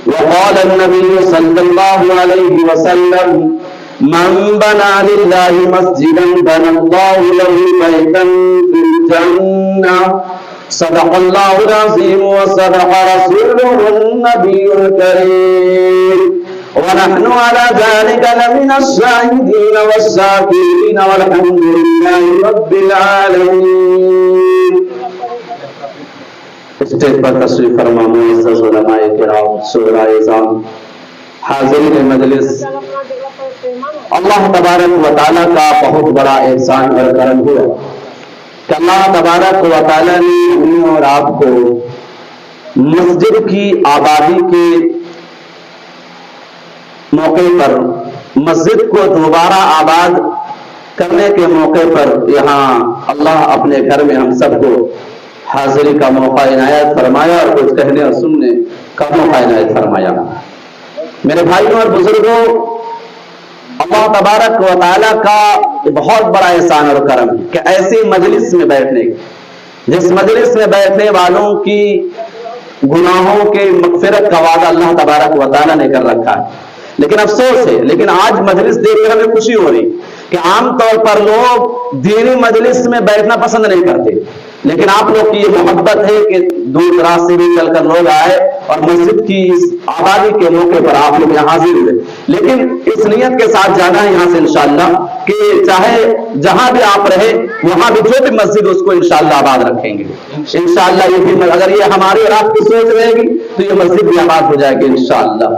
وقال النبي صلى الله عليه وسلم من بنى لله مسجدا بنى الله له بيتا في الجنة صدق الله العظيم وصدق رسوله النبي الكريم ونحن على ذلك لمن الشاهدين والشاكرين والحمد لله رب العالمين. اسٹیج پر تشریف فرما معزز علماء کرام، شعراء اعظام، حاضرین مجلس، اللہ تبارک و تعالیٰ کا بہت بڑا احسان اور کرم ہوا کہ اللہ تبارک و تعالیٰ نے ہمیں اور آپ کو مسجد کی آبادی کے موقع پر، مسجد کو دوبارہ آباد کرنے کے موقع پر یہاں اللہ اپنے گھر میں ہم سب کو حاضری کا موقع عنایت فرمایا اور کچھ کہنے اور سننے کا موقع عنایت فرمایا. میرے بھائیوں اور بزرگوں، اللہ تبارک و تعالیٰ کا بہت بڑا احسان اور کرم ہے کہ ایسی مجلس میں بیٹھنے، جس مجلس میں بیٹھنے والوں کی گناہوں کے مغفرت کا وعدہ اللہ تبارک و تعالیٰ نے کر رکھا ہے. لیکن افسوس ہے، لیکن آج مجلس دیکھ کر ہمیں خوشی ہو رہی کہ عام طور پر لوگ دینی مجلس میں بیٹھنا پسند نہیں کرتے، لیکن آپ لوگ کی یہ محبت ہے کہ دور دراز سے بھی چل کر لوگ آئے اور مسجد کی اس آبادی کے موقع پر آپ لوگ یہاں حاضر ہوئے. لیکن اس نیت کے ساتھ جانا ہے یہاں سے انشاءاللہ کہ چاہے جہاں بھی آپ رہے وہاں بھی جو بھی مسجد اس کو انشاءاللہ آباد رکھیں گے انشاءاللہ. یہ بھی اگر یہ ہماری اور آپ کی سوچ رہے گی تو یہ مسجد بھی آباد ہو جائے گی انشاءاللہ،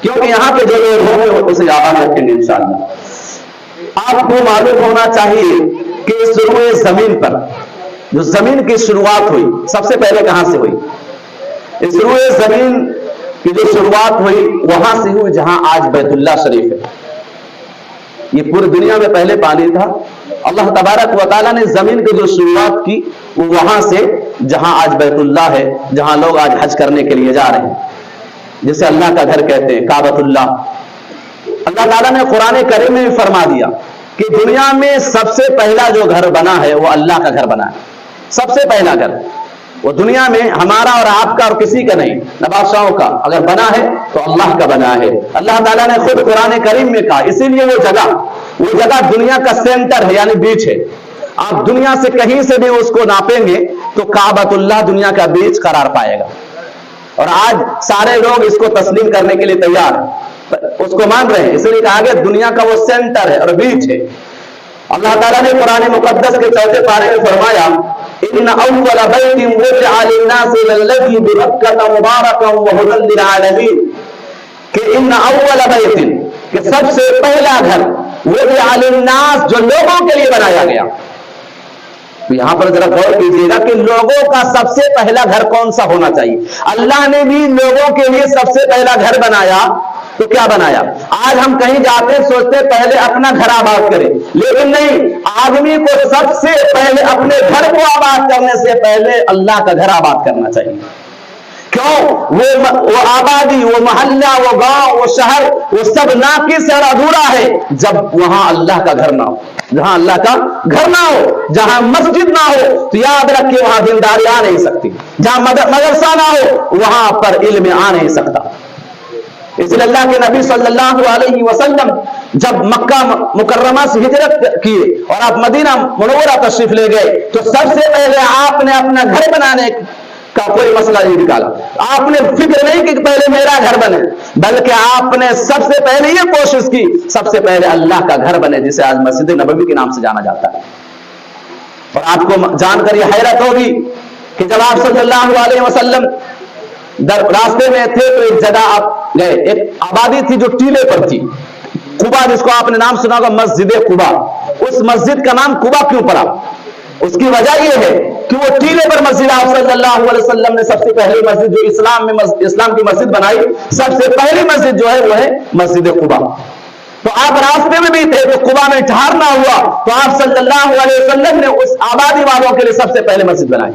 کیونکہ یہاں پہ جو لوگ ہوں گے اسے آباد رکھیں گے انشاءاللہ. آپ کو معلوم ہونا چاہیے کہ اس روئے زمین پر جو زمین کی شروعات ہوئی سب سے پہلے کہاں سے ہوئی؟ اس روئے زمین کی جو شروعات ہوئی وہاں سے ہوئی جہاں آج بیت اللہ شریف ہے. یہ پوری دنیا میں پہلے پانی تھا. اللہ تبارک و تعالیٰ نے زمین کی جو شروعات کی وہ وہاں سے جہاں آج بیت اللہ ہے، جہاں لوگ آج حج کرنے کے لیے جا رہے ہیں، جسے اللہ کا گھر کہتے ہیں، کعبۃ اللہ. اللہ تعالیٰ نے قرآن کریم میں فرما دیا کہ دنیا میں سب سے پہلا جو گھر بنا ہے وہ اللہ کا گھر بنا ہے. سب سے پہلا گھر وہ دنیا میں ہمارا اور آپ کا اور کسی کا نہیں، نہ بادشاہوں کا، اگر بنا ہے تو اللہ کا بنا ہے. اللہ تعالیٰ نے خود قرآن کریم میں کہا، اسی لیے وہ جگہ دنیا کا سینٹر ہے، یعنی بیچ ہے. آپ دنیا سے کہیں سے بھی اس کو ناپیں گے تو کعبۃ اللہ دنیا کا بیچ قرار پائے گا. اور آج سارے لوگ اس کو تسلیم کرنے کے لیے تیار ہیں، اس کو مان رہے ہیں. اس لیے کہا گیا دنیا کا وہ سینٹر ہے اور بیچ ہے. اللہ تعالیٰ نے قرآن مقدس کے 4 پارے میں فرمایا، ان اول بیت وضع للناس للذی ببکۃ مبارکا وہدی للعالمین، کہ ان اول بیت، کہ سب سے پہلا گھر، وضع للناس، جو لوگوں کے لیے بنایا گیا. تو یہاں پر ذرا غور کیجیے گا کہ لوگوں کا سب سے پہلا گھر کون سا ہونا چاہیے. اللہ نے بھی لوگوں کے لیے سب سے پہلا گھر بنایا تو کیا بنایا؟ آج ہم کہیں جاتے سوچتے پہلے اپنا گھر آباد کریں، لیکن نہیں، آدمی کو سب سے پہلے اپنے گھر کو آباد کرنے سے پہلے اللہ کا گھر آباد کرنا چاہیے. کیوں؟ وہ آبادی، وہ محلہ، وہ گاؤں، وہ شہر، وہ سب ناقص اور ادھورا ہے جب وہاں اللہ کا گھر نہ ہو. جہاں اللہ کا گھر نہ ہو، جہاں مسجد نہ ہو، تو یاد رکھیں وہاں دینداری آ نہیں سکتی. جہاں مدرسہ نہ ہو وہاں پر علم آ نہیں سکتا. اس لیے اللہ کے نبی صلی اللہ علیہ وسلم جب مکہ مکرمہ سے ہجرت کی اور آپ مدینہ منورہ تشریف لے گئے تو سب سے پہلے آپ نے اپنا گھر بنانے کا کوئی مسئلہ نہیں نکالا. آپ نے فکر نہیں کہ پہلے میرا گھر بنے، بلکہ آپ نے سب سے پہلے یہ کوشش کی سب سے پہلے اللہ کا گھر بنے، جسے آج مسجد نبوی کے نام سے جانا جاتا ہے. اور آپ کو جان کر یہ حیرت ہوگی کہ جب آپ صلی اللہ علیہ وسلم راستے میں تھے تو ایک جگہ آپ گئے، ایک آبادی تھی جو ٹیلے پر تھی، قبا، جس کو آپ نے نام سنا ہوگا مسجد قبا. اس مسجد کا نام قبا کیوں پڑا؟ اس کی وجہ یہ ہے کہ وہ ٹیلے پر مسجد آپ صلی اللہ علیہ وسلم نے سب سے پہلی مسجد جو اسلام کی مسجد بنائی، سب سے پہلی مسجد جو ہے وہ ہے مسجد قبا. تو آپ راستے میں بھی تھے تو قبا میں ٹھہرنا ہوا تو آپ صلی اللہ علیہ وسلم نے اس آبادی والوں کے لیے سب سے پہلے مسجد بنائی.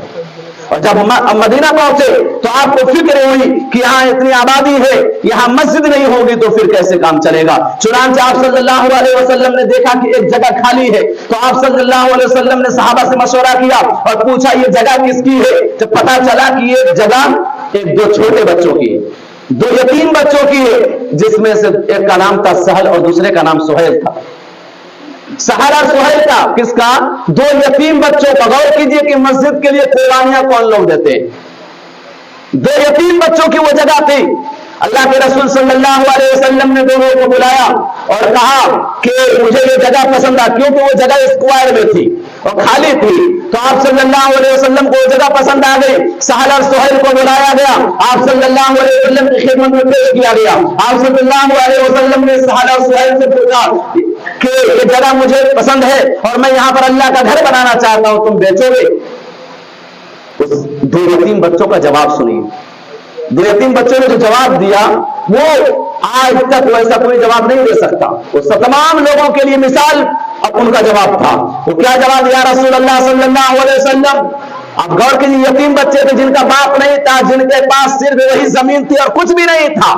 اور جب مدینہ پہنچے تو آپ کو فکر ہوئی کہ یہاں اتنی آبادی ہے، یہاں مسجد نہیں ہوگی تو پھر کیسے کام چلے گا. چنانچہ آپ صلی اللہ علیہ وسلم نے دیکھا کہ ایک جگہ خالی ہے تو آپ صلی اللہ علیہ وسلم نے صحابہ سے مشورہ کیا اور پوچھا یہ جگہ کس کی ہے. جب پتا چلا کہ یہ جگہ ایک 2 چھوٹے بچوں کی ہے، دو یتیم بچوں کی ہے، جس میں سے ایک کا نام تھا سہل اور دوسرے کا نام سہیل تھا۔ سہل اور سہیل کا کس کا؟ دو یتیم بچوں کا۔ غور کیجئے کہ مسجد کے لیے قربانیاں کون لوگ دیتے ہیں؟ دو یتیم بچوں کی وہ جگہ تھی۔ اللہ کے رسول صلی اللہ علیہ وسلم نے دونوں کو بلایا اور کہا کہ مجھے یہ جگہ پسند آ، کیونکہ وہ جگہ اسکوائر میں تھی اور خالی تھی، تو آپ صلی اللہ علیہ وسلم کو وہ جگہ پسند آ گئی۔ سہل اور سہیل کو بلایا گیا، آپ صلی اللہ علیہ وسلم کی خدمت میں پیش کیا گیا۔ آپ صلی اللہ علیہ وسلم نے سہل اور سہیل سے پوچھا کہ یہ جگہ مجھے پسند ہے اور میں یہاں پر اللہ کا گھر بنانا چاہتا ہوں، تم بیچو گے؟ اس دو یتیم بچوں کا جواب سنیے۔ دو یتیم بچوں نے جو جواب دیا وہ آج تک ویسا کوئی جواب نہیں دے سکتا۔ وہ تمام لوگوں کے لیے مثال اب ان کا جواب تھا۔ وہ کیا جواب دیا؟ رسول اللہ صلی اللہ علیہ وسلم، اب غور کیجیے، یتیم بچے تھے جن کا باپ نہیں تھا، جن کے پاس صرف وہی زمین تھی اور کچھ بھی نہیں تھا۔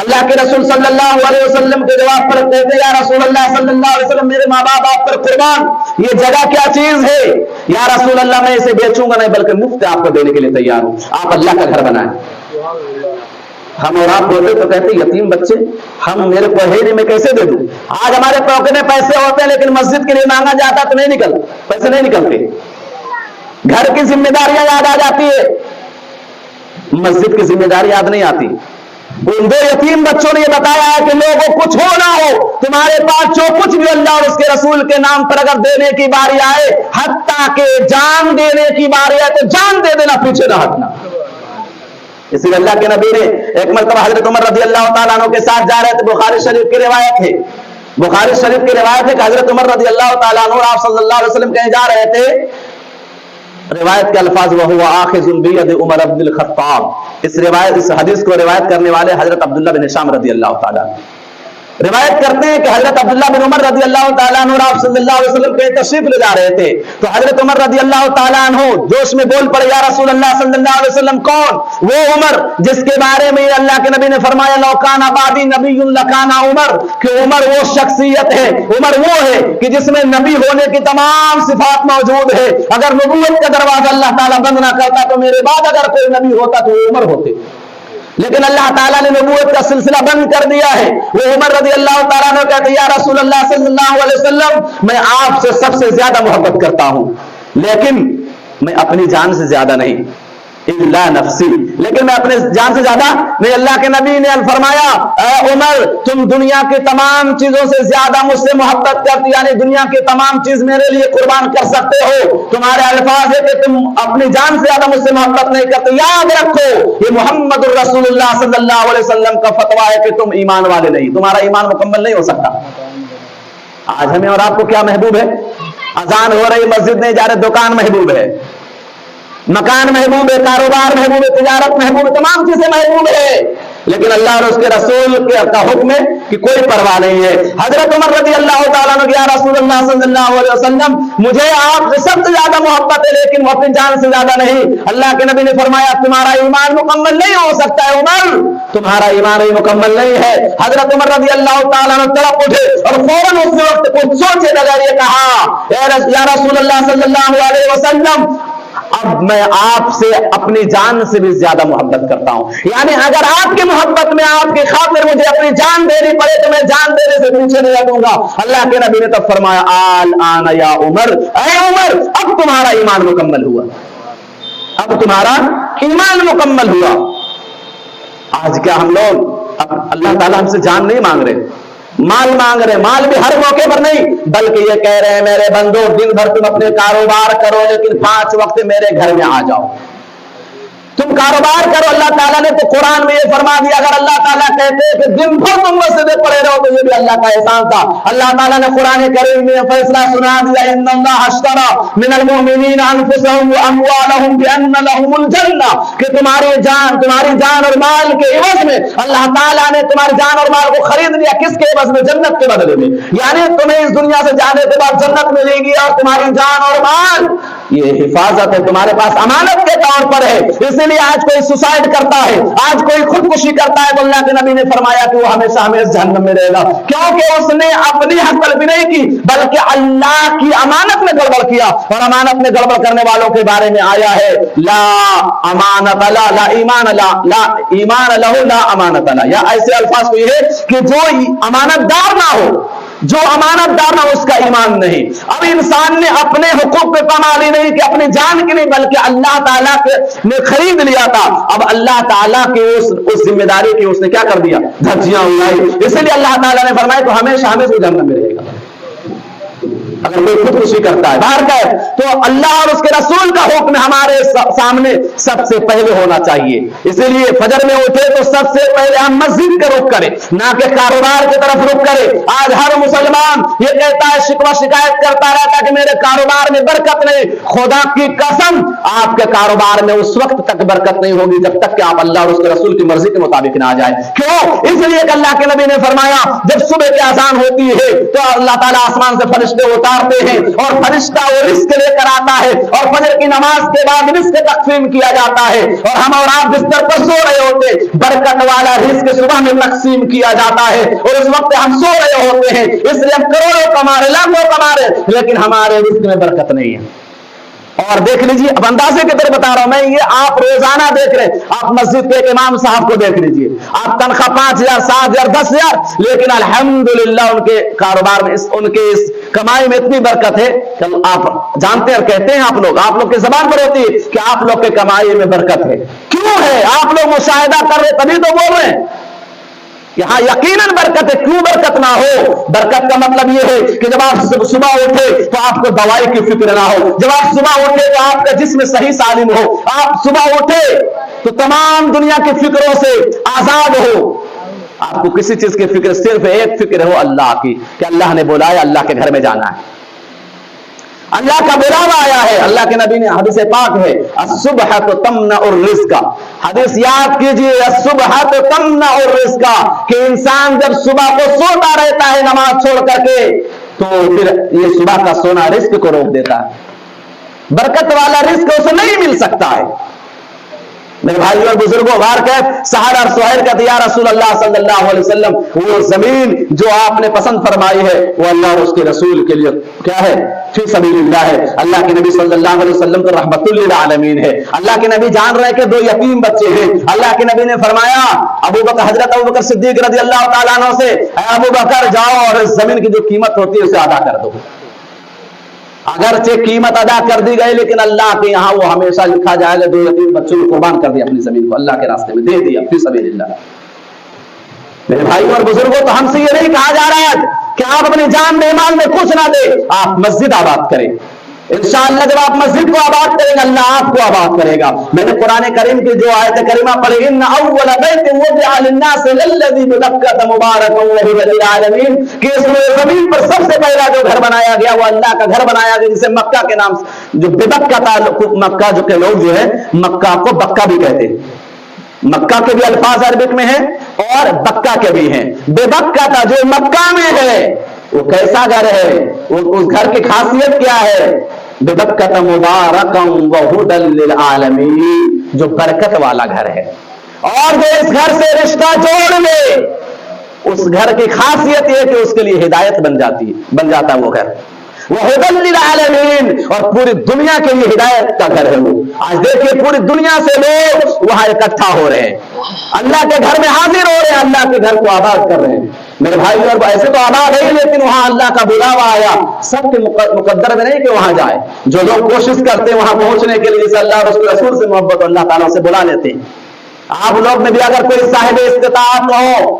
اللہ کے رسول صلی اللہ علیہ وسلم کے جواب پر کہتے یا رسول اللہ صلی اللہ علیہ وسلم، میرے ماں باپ آپ پر قربان، یہ جگہ کیا چیز ہے؟ یا رسول اللہ میں اسے بیچوں گا نہیں بلکہ مفت آپ کو دینے کے لیے تیار ہوں، آپ اللہ کا گھر بنائیں۔ ہم اور آپ ہوتے تو کہتے یتیم بچے، ہم میرے کو ہے نہیں، میں کیسے دے دوں؟ آج ہمارے پاکٹ میں پیسے ہوتے ہیں لیکن مسجد کے لیے مانگا جاتا تو نہیں نکلتا، پیسے نہیں نکلتے، گھر کی ذمہ داریاں یاد آ جاتی ہے، مسجد کی ذمہ داری یاد نہیں آتی۔ ان دو یتیم بچوں نے یہ بتایا ہے کہ لوگوں کچھ ہو نہ ہو، تمہارے پاس جو کچھ بھی اللہ اور اس کے رسول کے نام پر اگر دینے کی باری آئے، حتیٰ کہ جان دینے کی باری آئے تو جان دے دینا، پیچھے نہ ہٹنا۔ اسی لیے اللہ کے نبی نے ایک مرتبہ حضرت عمر رضی اللہ تعالیٰ عنہ کے ساتھ جا رہے تھے، بخاری شریف کی روایت ہے، بخاری شریف کی روایت ہے کہ حضرت عمر رضی اللہ تعالیٰ عنہ آپ صلی اللہ علیہ وسلم کہیں جا رہے تھے، روایت کے الفاظ وَهُوَ آخِذٌ بِيَدِ عمر بن الخطاب، اس حدیث کو روایت کرنے والے حضرت عبداللہ بن ہشام رضی اللہ تعالیٰ روایت کرتے ہیں کہ حضرت عبداللہ بن عمر رضی اللہ تعالیٰ عنہ آپ صلی اللہ علیہ وسلم کے تشریف لے جا رہے تھے، تو حضرت عمر رضی اللہ تعالیٰ عنہ جوش میں بول پڑے، یا رسول اللہ صلی اللہ علیہ وسلم، کون؟ وہ عمر جس کے بارے میں اللہ کے نبی نے فرمایا لو کان بعدی نبی لکان عمر، کہ عمر وہ شخصیت ہے، عمر وہ ہے کہ جس میں نبی ہونے کی تمام صفات موجود ہے۔ اگر نبوت کا دروازہ اللہ تعالیٰ بند نہ کرتا تو میرے بعد اگر کوئی نبی ہوتا تو وہ عمر ہوتے، لیکن اللہ تعالیٰ نے نبوت کا سلسلہ بند کر دیا ہے۔ وہ عمر رضی اللہ تعالیٰ نے کہتے یا رسول اللہ صلی اللہ علیہ وسلم، میں آپ سے سب سے زیادہ محبت کرتا ہوں، لیکن میں اپنی جان سے زیادہ نہیں، الا نفسی، لیکن میں اپنے جان سے زیادہ نہیں۔ اللہ کے نبی نے فرمایا اے عمر، تم دنیا کی تمام چیزوں سے زیادہ مجھ سے محبت کرتی، یعنی دنیا کی تمام چیز میرے لیے قربان کر سکتے ہو، تمہارے الفاظ ہے کہ تم اپنی جان سے زیادہ مجھ سے محبت نہیں کرتے۔ یاد رکھو یہ محمد الرسول اللہ صلی اللہ علیہ وسلم کا فتویٰ ہے کہ تم ایمان والے نہیں، تمہارا ایمان مکمل نہیں ہو سکتا۔ آج ہمیں اور آپ کو کیا محبوب ہے؟ اذان ہو رہی، مسجد نہیں جا رہے، دکان محبوب ہے، مکان محبوب ہے، کاروبار محبوب ہے، تجارت محبوب ہے، تمام چیزیں محبوب ہے، لیکن اللہ اور اس کے رسول کا حکم ہے کہ کوئی پرواہ نہیں ہے۔ حضرت عمر رضی اللہ تعالیٰ عنہ یا رسول اللہ صلی اللہ علیہ وسلم، مجھے آپ سے سب سے زیادہ محبت ہے لیکن وہ اپنی جان سے زیادہ نہیں۔ اللہ کے نبی نے فرمایا تمہارا ایمان مکمل نہیں ہو سکتا ہے عمر، تمہارا ایمان ہی مکمل نہیں ہے۔ حضرت عمر رضی اللہ تعالیٰ عنہ تڑپ اٹھے اور فوراً اس وقت کچھ سوچے بغیر یہ کہا یا رسول اللہ صلی اللہ علیہ وسلم، اب میں آپ سے اپنی جان سے بھی زیادہ محبت کرتا ہوں، یعنی اگر آپ کی محبت میں آپ کی خاطر مجھے اپنی جان دینی پڑے تو میں جان دینے سے پیچھے نہیں ہٹوں گا۔ اللہ کے نبی نے تب فرمایا آن یا عمر، اے عمر اب تمہارا ایمان مکمل ہوا، اب تمہارا ایمان مکمل ہوا۔ آج کیا ہم لوگ اللہ تعالیٰ ہم سے جان نہیں مانگ رہے، مال مانگ رہے، مال بھی ہر موقع پر نہیں، بلکہ یہ کہہ رہے ہیں میرے بندو دن بھر تم اپنے کاروبار کرو لیکن 5 وقت میرے گھر میں آ جاؤ، تم کاروبار کرو۔ اللہ تعالیٰ نے تو قرآن میں یہ فرما دیا، اگر اللہ تعالیٰ کہتے کہ دن بھر تم مسجدیں پڑے رہو تو یہ بھی اللہ کا احسان تھا۔ اللہ تعالیٰ نے قرآن کریم میں فیصلہ سنا دیا ان اللہ اشترى من المؤمنین انفسهم واموالهم بان لهم الجنہ، کہ تمہاری جان اور مال کے عوض میں اللہ تعالیٰ نے تمہاری جان اور مال کو خرید لیا، کس کے عوض میں؟ جنت کے بدلے میں، یعنی تمہیں اس دنیا سے جانے کے بعد جنت ملے گی اور تمہاری جان اور مال یہ حفاظت ہے تمہارے پاس امانت کے طور پر ہے. اسی لیے آج کوئی سوسائڈ کرتا ہے, آج کوئی خودکشی کرتا ہے, تو اللہ کے نبی نے فرمایا کہ وہ ہمیشہ ہمیشہ جہنم میں رہے گا, کیونکہ اس نے اپنی حق طلبی نہیں کی بلکہ اللہ کی امانت میں گڑبڑ کیا. اور امانت میں گڑبڑ کرنے والوں کے بارے میں آیا ہے لا امانت لا لا ایمان لا لا ایمان لہ لا امانت لا, یا ایسے الفاظ کو یہ ہے کہ جو امانت دار نہ ہو, جو امانت دار نہ اس کا ایمان نہیں. اب انسان نے اپنے حقوق پہ پامالی نہیں کہ اپنی جان کی نہیں بلکہ اللہ تعالیٰ نے خرید لیا تھا. اب اللہ تعالیٰ کی اس ذمہ داری کی اس نے کیا کر دیا, دھجیاں اڑائی. اسی لیے اللہ تعالیٰ نے فرمایا تو ہمیشہ ہمیشہ جہنم میں رہے گا اگر کوئی خودکشی کرتا ہے. باہر کا ہے تو اللہ اور اس کے رسول کا حکم ہمارے سامنے سب سے پہلے ہونا چاہیے. اسی لیے فجر میں اٹھے تو سب سے پہلے ہم مسجد کا رخ کریں, نہ کہ کاروبار کی طرف رخ کریں. آج ہر مسلمان یہ کہتا ہے, شکوہ شکایت کرتا رہتا ہے کہ میرے کاروبار میں برکت نہیں. خدا کی قسم آپ کے کاروبار میں اس وقت تک برکت نہیں ہوگی جب تک کہ آپ اللہ اور اس کے رسول کی مرضی کے مطابق نہ آ جائیں. کیوں؟ اس لیے کہ اللہ کے نبی نے فرمایا جب صبح کی اذان ہوتی ہے تو اللہ تعالیٰ آسمان سے فرشتے اتارتے ہیں اور فرشتہ وہ رزق لے کر آتا ہے, اور فجر کی نماز کے بعد رزق تقسیم کیا جاتا ہے, اور ہم اور آپ بستر پر سو رہے ہوتے, برکت والا رزق صبح میں تقسیم کیا جاتا ہے, اور اس وقت ہم سو رہے ہوتے ہیں. اس لیے ہم کروڑوں کما رہے, لاکھوں کما رہے, لیکن ہمارے رزق میں برکت نہیں ہے. اور دیکھ لیجیے, اب اندازے کے طرح بتا رہا ہوں میں, یہ آپ روزانہ دیکھ رہے, آپ مسجد کے امام صاحب کو دیکھ لیجیے, آپ تنخواہ 5,000 7,000 10,000, لیکن الحمدللہ ان کے کاروبار میں ان کے اس کمائی میں اتنی برکت ہے کہ آپ جانتے ہیں, کہتے ہیں آپ لوگ کی زبان پر ہوتی ہے کہ آپ لوگ کے کمائی میں برکت ہے. کیوں ہے؟ آپ لوگ مشاہدہ کر رہے تبھی تو بول رہے ہیں. یہاں یقیناً برکت ہے. کیوں برکت نہ ہو؟ برکت کا مطلب یہ ہے کہ جب آپ صبح اٹھے تو آپ کو دوائی کی فکر نہ ہو, جب آپ صبح اٹھے تو آپ کا جسم صحیح سالم ہو, آپ صبح اٹھے تو تمام دنیا کی فکروں سے آزاد ہو, آپ کو کسی چیز کی فکر, صرف ایک فکر ہو اللہ کی کہ اللہ نے بلایا, اللہ کے گھر میں جانا ہے, اللہ کا بلاوا آیا ہے. اللہ کے نبی نے حدیث پاک ہے الصبح تمنع الرزق, حدیث یاد کیجئے الصبح تمنع الرزق, کہ انسان جب صبح کو سوتا رہتا ہے نماز چھوڑ کر کے تو پھر یہ صبح کا سونا رزق کو روک دیتا ہے. برکت والا رزق اسے نہیں مل سکتا ہے. میرے بھائیوں اور بزرگوں, بار کیف سہل اور سہیل کہتے یا رسول اللہ صلی اللہ علیہ وسلم, وہ زمین جو آپ نے پسند فرمائی ہے وہ اللہ اور اس کے رسول کے لیے کیا ہے, فی سبیل اللہ ہے. اللہ کے نبی صلی اللہ علیہ وسلم تو رحمت للعالمین ہے. اللہ کے نبی جان رہے کہ 2 یتیم بچے ہیں. اللہ کے نبی نے فرمایا حضرت ابو بکر صدیق رضی اللہ تعالیٰ عنہ سے, اے ابو بکر جاؤ اور اس زمین کی جو قیمت ہوتی ہے اسے ادا کر دو. اگرچہ قیمت ادا کر دی گئی لیکن اللہ کے یہاں وہ ہمیشہ لکھا جائے گا 2 یتیم بچوں کو قربان کر دیا, اپنی زمین کو اللہ کے راستے میں دے دیا فی سبیل اللہ. میرے بھائیوں اور بزرگوں, تو ہم سے یہ نہیں کہا جا رہا ہے کہ آپ اپنی جان میں مال میں کچھ نہ دیں, آپ مسجد آباد کریں. انشاءاللہ جب آپ مسجد کو آباد کریں گے اللہ آپ کو آباد کرے گا. میں نے قرآن کریم کی جو آیت کریمہ پڑھی, ان اول بیت وضع للناس للذی ببکۃ مبارکا وہدی للعالمین, کہ اس زمین پر سب سے پہلا جو گھر بنایا گیا وہ اللہ کا گھر بنایا گیا جسے مکہ کے نام سے, جو ببکہ تھا, مکہ جو کہ لوگ جو ہے مکہ کو بکہ بھی کہتے ہیں. مکہ کے بھی الفاظ عربک میں ہیں اور بکہ کے بھی ہیں. ببکہ تھا جو مکہ میں ہے, وہ کیسا گھر ہے, اس گھر کی خاصیت کیا ہے؟ ببکۃ مبارکا وہدی للعالمین, جو برکت والا گھر ہے. اور جو اس گھر سے رشتہ جوڑ لے اس گھر کی خاصیت یہ کہ اس کے لیے ہدایت بن جاتا ہے وہ گھر. وہدی للعالمین, اور پوری دنیا کے لیے ہدایت کا گھر ہے وہ. آج دیکھیے پوری دنیا سے لوگ وہاں اکٹھا ہو رہے ہیں, اللہ کے گھر میں حاضر ہو رہے ہیں, اللہ کے گھر کو آباد کر رہے ہیں. میرے بھائی اور ایسے تو آباد ہے لیکن وہاں اللہ کا بلاوا آیا. سب کے مقدر میں نہیں کہ وہاں جائے, جو لوگ کوشش کرتے ہیں وہاں پہنچنے کے لیے, جیسے اللہ اور رسول سے محبت اللہ تعالیٰ سے بلا لیتے ہیں. آپ لوگ میں بھی اگر کوئی صاحب استطاعت ہو,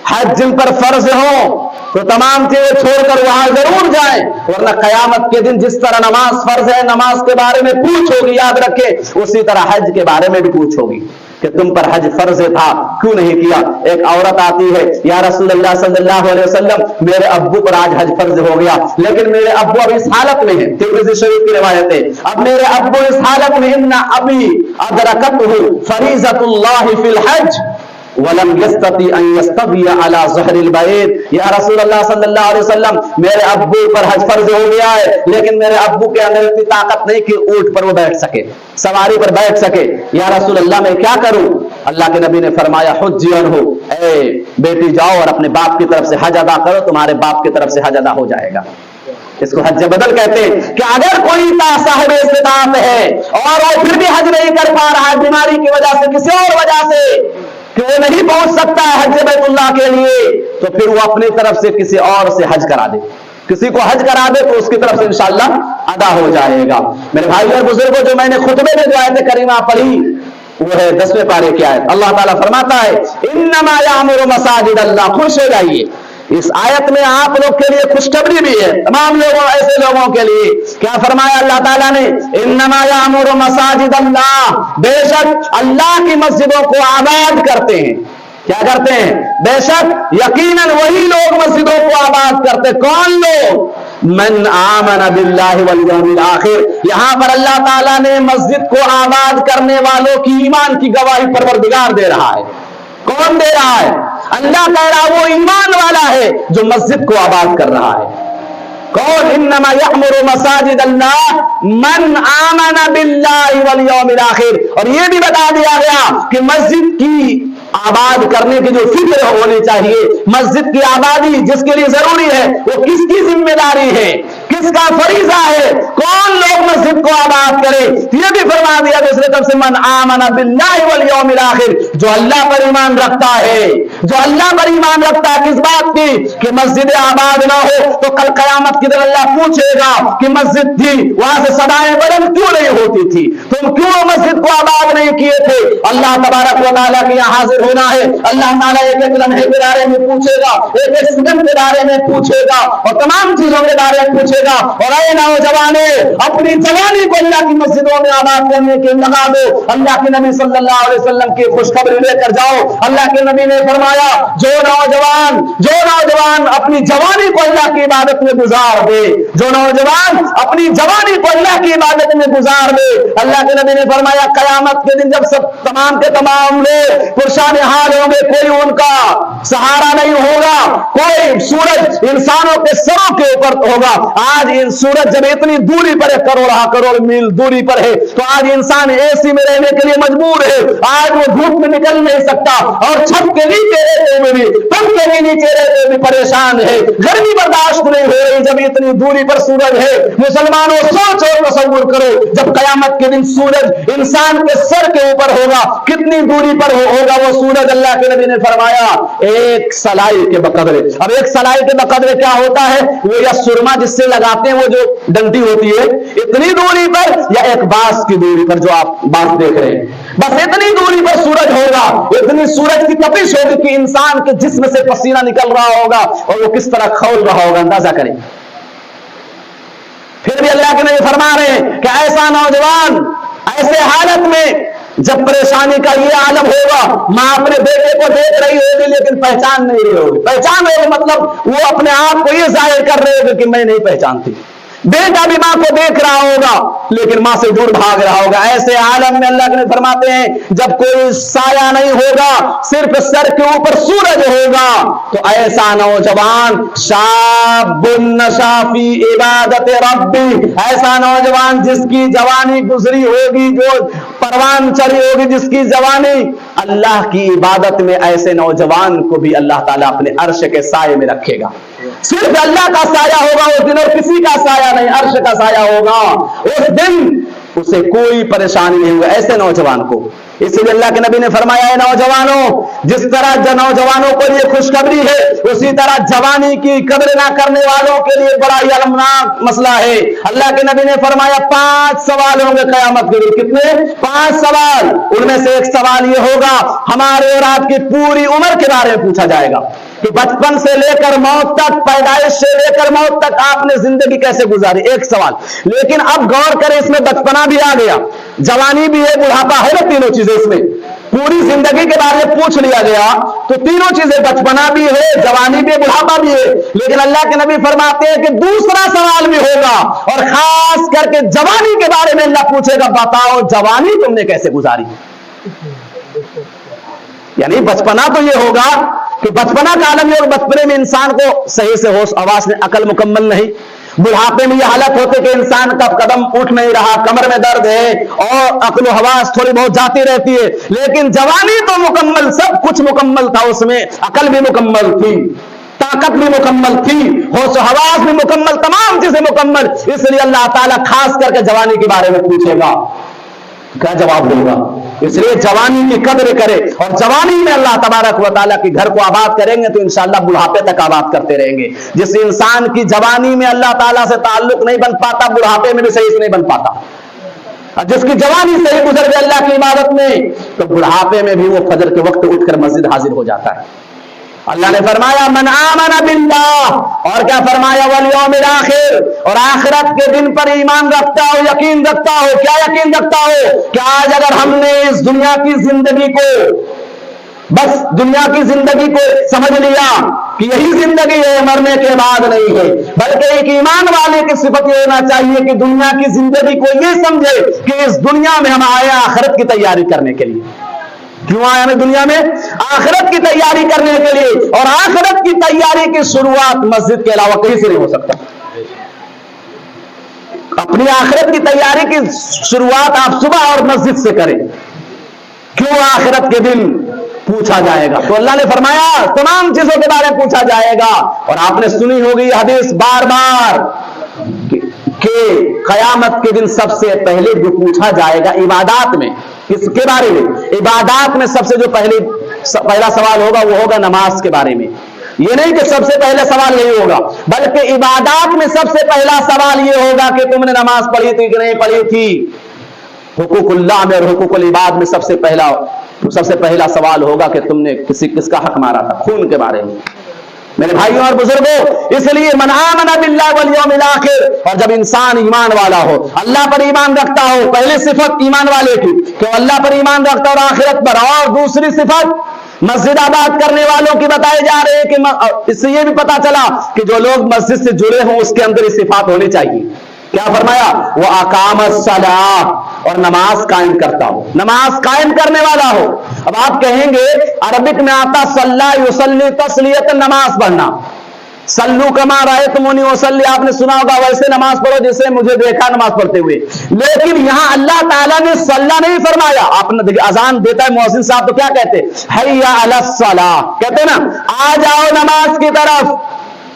حج جن پر فرض ہو, تو تمام چیزیں چھوڑ کر وہاں ضرور جائیں, ورنہ قیامت کے دن جس طرح نماز فرض ہے نماز کے بارے میں پوچھ ہوگی, یاد رکھے اسی طرح حج کے بارے میں بھی پوچھ ہوگی کہ تم پر حج فرض تھا کیوں نہیں کیا. ایک عورت آتی ہے, یا رسول اللہ صلی اللہ علیہ وسلم میرے ابو پر آج حج فرض ہو گیا لیکن میرے ابو اب اس حالت میں ہیں, ترمذی شریف کی روایت ہے, اب میرے ابو اس حالت میں ان ابی ادرکتہ فریضۃ اللہ فی الحج, वलम यस्तती अन यस्तविया अला ज़हरिल बैर, या रसूल अल्लाह सल्लल्लाहु अलैहि वसल्लम मेरे अब्बू पर हज फर्ज हो गया है, लेकिन मेरे अब्बू के अंदर इतनी ताकत नहीं कि ऊंट पर वो बैठ सके, सवारी पर बैठ सके, या रसूल अल्लाह मैं क्या करूं? अल्लाह के नबी ने फरमाया हुज्जी अन्हु, ए बेटी जाओ और अपने बाप की तरफ से हज अदा करो, तुम्हारे बाप की तरफ से हज अदा हो जाएगा। इसको हज बदल कहते हैं कि अगर कोई साहिब इस्तिताअत है और वो फिर भी हज नहीं कर पा रहा है बीमारी की वजह से, किसी और वजह से कि वो नहीं पहुंच सकता है हज बैतुल्लाह के लिए, तो फिर वो अपनी तरफ से किसी और से हज करा दे, किसी को हज करा दे तो उसकी तरफ से इंशाअल्लाह अदा हो जाएगा। मेरे भाई और बुजुर्गों, जो मैंने खुतबे में जो आयत करीमा पढ़ी वो है 10वें पारे की आयत। अल्लाह ताला फरमाता है इन्नमा यामुरु मसाजिद अल्लाह। खुश हो जाइए, इस आयत में आप लोग के लिए खुशखबरी भी है, तमाम लोगों, ऐसे लोगों के लिए। क्या फरमाया अल्लाह ताला ने? इन्नमा यामुरु मसाजिद अल्लाह, बेशक अल्लाह की मस्जिदों को आबाद करते हैं। क्या करते हैं? बेशक यकीनन वही लोग मस्जिदों को आबाद करते। कौन लोग? मन आमन बिल्लाहि वल यौमिल आखिर। यहां पर अल्लाह ताला ने मस्जिद को आबाद करने वालों की ईमान की गवाही परवरदिगार दे रहा है। कौन दे रहा है? अल्लाह कह रहा वो ईमान वाला है जो मस्जिद को आबाद कर रहा है। कौन? इन्नमा यअमुरु मसाजिद अल्लाह मन आमन बिल्लाहि वल यौमिल आखिर। और ये भी बता दिया गया कि मस्जिद की आबाद करने की जो फिक्र होनी चाहिए, मस्जिद की आबादी जिसके लिए जरूरी है, वो किसकी जिम्मेदारी है, किसका फरीजा है, कौन लोग मस्जिद को आबाद करे। ये भी फरमा दिया दूसरे तरफ से मन आमन बिल्लाहि वल यौमिल आखिर, जो अल्लाह पर ईमान रखता है, जो अल्लाह पर ईमान रखता है। किस बात की? कि मस्जिद आबाद ना हो तो कल कयामत की दिन अल्लाह पूछेगा कि मस्जिद थी, वहां से सदाएं बुलंद क्यों नहीं होती थी, तुम क्यों मस्जिद को आबाद नहीं किए थे। अल्लाह तबारक व तआला के यहाँ हाजिर होना है। अल्लाह ताला एक एक लम्हे के बारे में पूछेगा, एक एक सेकंड के बारे में पूछेगा और तमाम चीजों के बारे में पूछेगा। और ऐ नौजवाने, अपनी जवानी को अल्लाह की मस्जिदों में आबाद करने के लगा दो। अल्लाह के नबी सल्लल्लाहु अलैहि वसल्लम की खुशखबरी लेकर जाओ। अल्लाह के नबी ने फरमाया जो नौजवान अपनी जवानी को अल्लाह की इबादत में गुजार दे, जो नौजवान अपनी जवानी को अल्लाह की इबादत में गुजार दे, अल्लाह के नबी ने फरमाया कयामत के दिन जब सब तमाम के तमाम लोग पुरशान हाल होंगे, कोई उनका सहारा नहीं होगा, कोई सूरज इंसानों के सरों के ऊपर होगा। आज इन सूरज जब इतनी दूरी पर है, करोड़ मील दूरी पर है, तो आज इंसान एसी में रहने के लिए मजबूर है। आज वो धूप में निकल नहीं सकता और छत के नीचे रहते हुए भी, पंखे के नीचे रहते हुए भी परेशान है, गर्मी बर्दाश्त नहीं हो रही जब इतनी दूरी पर सूरज है। मुसलमानों सोच और तसव्वुर करो, जब कयामत के दिन सूरज इंसान के सर के ऊपर होगा, कितनी दूरी पर होगा वो सूरज। अल्लाह के नबी ने फरमाया एक सलाई के बकदरे। अब एक सलाई के बकदरे क्या होता है? वो या सुरमा जिससे लगाते हैं वो जो डंडी होती है, इतनी दूरी पर, या एक बांस की दूरी पर, जो आप बांस देख रहे हैं, बस इतनी दूरी पर सूरज होगा। इतनी सूरज की तपिश होगी कि इंसान के जिस्म से पसीना निकल रहा होगा और वो किस तरह खौल रहा होगा, अंदाजा करें। फिर भी अल्लाह के नबी फरमा रहे हैं कि ऐसा नौजवान ऐसे हालत में जब परेशानी का ये आलम होगा, मां अपने बेटे को देख रही होगी लेकिन पहचान नहीं रही होगी। पहचान रही मतलब वो अपने आप को ये जाहिर कर रहे होगी कि मैं नहीं पहचानती। बेटा भी मां को देख रहा होगा लेकिन मां से दूर भाग रहा होगा। ऐसे आलम में अल्लाह के फरमाते हैं जब कोई साया नहीं होगा, सिर्फ सर के ऊपर सूरज होगा, तो ऐसा नौजवान शाबुन नशा फी इबादत रब्बी, ऐसा नौजवान जिसकी जवानी गुजरी होगी, जो परवान चढ़ी होगी, जिसकी जवानी अल्लाह की इबादत में, ऐसे नौजवान को भी अल्लाह ताला अपने अर्श के साये में रखेगा। सिर्फ अल्लाह का साया होगा उस दिन और किसी का साया नहीं, अर्श का साया होगा उस दिन, उसे कोई परेशानी नहीं होगी ऐसे नौजवान को। इसीलिए अल्लाह के नबी ने फरमाया है नौजवानों, जिस तरह नौजवानों को लिए खुशखबरी है, उसी तरह जवानी की कदर ना करने वालों के लिए बड़ा ही अलमनाक मसला है। अल्लाह के नबी ने फरमाया 5 सवाल होंगे कयामत के दिन। कितने? 5 सवाल। उनमें से एक सवाल ये होगा, हमारे और आपकी पूरी उम्र के बारे में पूछा जाएगा कि बचपन से लेकर मौत तक, पैदाइश से लेकर मौत तक आपने जिंदगी कैसे गुजारी, एक सवाल। लेकिन अब गौर करें, इसमें बचपना भी आ गया, जवानी भी है, बुढ़ापा है ना, तीनों चीजें इसमें पूरी जिंदगी के बारे में पूछ लिया गया। तो तीनों चीजें, बचपना भी है, जवानी भी है, बुढ़ापा भी है। लेकिन अल्लाह के नबी फरमाते हैं कि दूसरा सवाल भी होगा और खास करके जवानी के बारे में अल्लाह पूछेगा, बताओ जवानी तुमने कैसे गुजारी। यानी बचपना तो ये होगा कि बचपना का आलम ये, और बचपने में इंसान को सही से होश आवाज में अकल मुकम्मल नहीं, बुढ़ापे में ये हालत होते कि इंसान का कदम उठ नहीं रहा, कमर में दर्द है और अकल हवास थोड़ी बहुत जाती रहती है। लेकिन जवानी तो मुकम्मल, सब कुछ मुकम्मल था उसमें, अकल भी मुकम्मल थी, ताकत भी मुकम्मल थी, होश हवास भी मुकम्मल, तमाम चीजें मुकम्मल। इसलिए अल्लाह ताला खास करके जवानी के बारे में पूछेगा, क्या जवाब देगा? इसलिए जवानी की कदर करे, और जवानी में अल्लाह तबारक व तआला के घर को आबाद करेंगे तो इंशाअल्लाह बुढ़ापे तक आबाद करते रहेंगे। जिस इंसान की जवानी में अल्लाह ताला से ताल्लुक नहीं बन पाता, बुढ़ापे में भी सही से नहीं बन पाता। और जिसकी जवानी सही गुजर गई अल्लाह की इबादत में, तो बुढ़ापे में भी वो फजर के वक्त उठकर मस्जिद हाजिर हो जाता है। अल्लाह ने फरमाया मन आमन बिल्लाह, और क्या फरमाया वल यौमिल आखिर, और आखिरत के दिन पर ईमान रखता हो, यकीन रखता हो। क्या यकीन रखता हो? कि आज अगर हमने इस दुनिया की जिंदगी को, बस दुनिया की जिंदगी को समझ लिया कि यही जिंदगी है, मरने के बाद नहीं है, बल्कि एक ईमान वाले की सिफत ये होना चाहिए कि दुनिया की जिंदगी को ये समझे कि इस दुनिया में हम आए आखिरत की तैयारी करने के लिए। क्यों आया हमें दुनिया में? आखिरत की तैयारी करने के लिए, और आखिरत की तैयारी की शुरुआत मस्जिद के अलावा कहीं से नहीं हो सकता। अपनी आखिरत की तैयारी की शुरुआत आप सुबह और मस्जिद से करें। क्यों? आखिरत के दिन पूछा जाएगा, तो अल्लाह ने फरमाया तमाम चीजों के बारे में पूछा जाएगा। और आपने सुनी होगी हदीस बार बार कि कयामत के दिन सबसे पहले जो पूछा जाएगा इबादत में, किसके बारे में? इबादत में सबसे जो पहला सवाल होगा वो होगा नमाज के बारे में। ये नहीं कि सबसे पहले सवाल नहीं होगा, बल्कि इबादत में सबसे पहला सवाल ये होगा कि तुमने नमाज पढ़ी थी कि नहीं पढ़ी थी। हुकूकुल्लाह में और हुकूकुल इबाद में सबसे पहला सवाल होगा कि तुमने किसका हक मारा था, खून के बारे में। मेरे भाइयों और बुजुर्गों, इसलिए मन आमन बिल्लाहि वल यौमिल आखिर, और जब इंसान ईमान वाला हो, अल्लाह पर ईमान रखता हो, पहले सिफत ईमान वाले की कि अल्लाह पर ईमान रखता और आखिरत पर, और दूसरी सिफत मस्जिद आबाद करने वालों की बताए जा रहे हैं कि इससे ये भी पता चला कि जो लोग मस्जिद से जुड़े हों उसके अंदर ये सिफात होनी चाहिए। क्या फरमाया? वो अकामस्सलाह, और नमाज कायम करता हो, नमाज कायम करने वाला हो। अब आप कहेंगे अरबिक में आता सल्ला युसल्ली तस्लियतन, नमाज पढ़ना, सल्लू कमा रायतमुनी वसल्ली, आपने सुना होगा वैसे नमाज पढ़ो जैसे मुझे देखा नमाज पढ़ते हुए। लेकिन यहां अल्लाह ताला ने सल्ला नहीं फरमाया। आपने देखिए अजान देता है मुअज्जिन साहब तो क्या कहते? हय्या अलस सलाह, कहते ना आ जाओ नमाज की तरफ।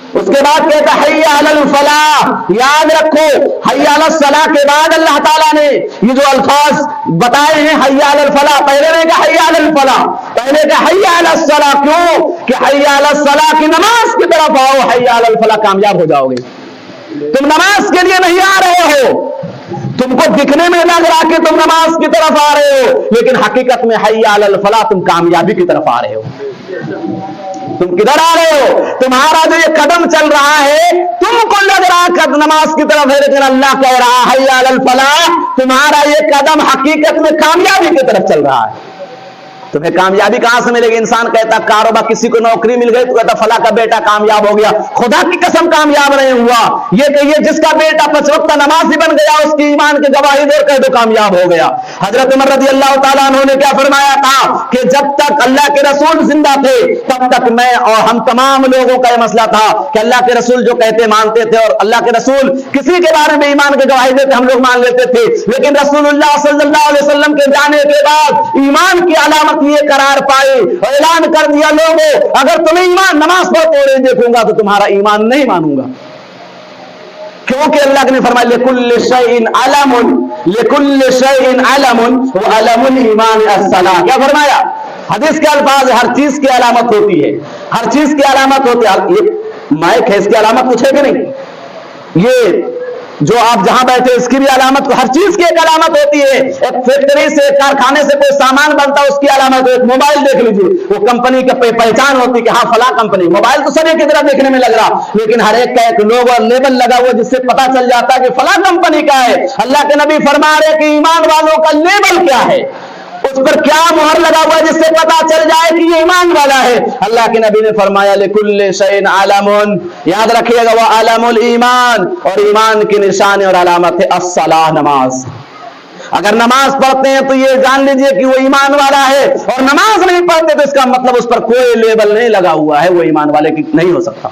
उसके बाद कहता हय्या अलल फलाह। याद रखो हय्या अलस सलाह के बाद अल्लाह ताला ने ये जो अल्फाज बताए हैं हय्या अलल फलाह, पहले नहीं कहा हय्या अलल फलाह, पहले कहा हय्या अलस सलाह। क्यों? कि हय्या अलस सलाह की नमाज की तरफ आओ, हय्या अलल फलाह कामयाब हो जाओगे। तुम नमाज के लिए नहीं आ रहे हो, तुमको दिखने में लग रहा कि तुम नमाज की तरफ आ रहे हो, लेकिन हकीकत में हय्या अलल फलाह, तुम कामयाबी की तरफ आ रहे हो। तुम किधर आ रहे हो? तुम्हारा जो ये कदम चल रहा है तुमको लग रहा है नमाज की तरफ है, लेकिन अल्लाह कह रहा है हय्या अलल फलाह, तुम्हारा ये कदम हकीकत में कामयाबी की तरफ चल रहा है। तुम्हें कामयाबी कहां से मिलेगी? इंसान कहता कारोबार, किसी को नौकरी मिल गई तो कहता फला का बेटा कामयाब हो गया। खुदा की कसम कामयाब नहीं हुआ। ये कहिए जिसका बेटा 5 वक्त नमाजी बन गया उसकी ईमान की गवाही दे कह दो कामयाब हो गया। हजरत उमर रज़ी अल्लाह तआला अन्हु ने क्या फरमाया था कि जब तक अल्लाह के रसूल जिंदा थे तब तक मैं और हम तमाम लोगों का यह मसला था कि अल्लाह के रसूल जो कहते मानते थे, और अल्लाह के रसूल किसी के बारे में ईमान की गवाही देते हम लोग मान लेते थे। लेकिन रसूलुल्लाह सल्लल्लाहु अलैहि वसल्लम के जाने के बाद ईमान की अलामत ये करार पाए और ऐलान कर दिया लोगों अगर तुम्हें ईमान नमाज पढ़ते हुए देखूंगा तो तुम्हारा ईमान नहीं मानूंगा। क्योंकि अल्लाह ने फरमाया लिकुल्लि शैइन अलमुन, लिकुल्लि शैइन अलमुन व अलमुल ईमान अस्सलाह। क्या फरमाया? हदीस के अल्फाज हर चीज की अलामत होती है, हर चीज की अलामत होती है। ये माइक है इसकी अलामत कुछ है कि नहीं? ये जो आप जहां बैठे इसकी भी अलामत, हर चीज की एक अलामत होती है। एक फैक्ट्री से, कारखाने से कोई सामान बनता है उसकी अलामत है। एक मोबाइल देख लीजिए, वो कंपनी की पहचान होती है कि हाँ फला कंपनी। मोबाइल तो सभी की तरह देखने में लग रहा, लेकिन हर एक का एक लोगो और लेबल लगा हुआ जिससे पता चल जाता है कि फला कंपनी का है। अल्लाह के नबी फरमा रहे कि ईमान वालों का लेबल क्या है, उस पर क्या मोहर लगा हुआ जिससे पता चल जाए कि ये ईमान वाला है। अल्लाह के नबी ने फरमाया लिकुल्लि शैइन अलमुन, याद रखिएगा वह अलमुल ईमान, और ईमान की निशानी और अलामत है अस्सलाह, नमाज। اگر نماز پڑھتے ہیں تو یہ جان لیجئے کہ وہ ایمان والا ہے، اور نماز نہیں پڑھتے تو اس کا مطلب اس پر کوئی لیبل نہیں لگا ہوا ہے، وہ ایمان والے کی نہیں ہو سکتا۔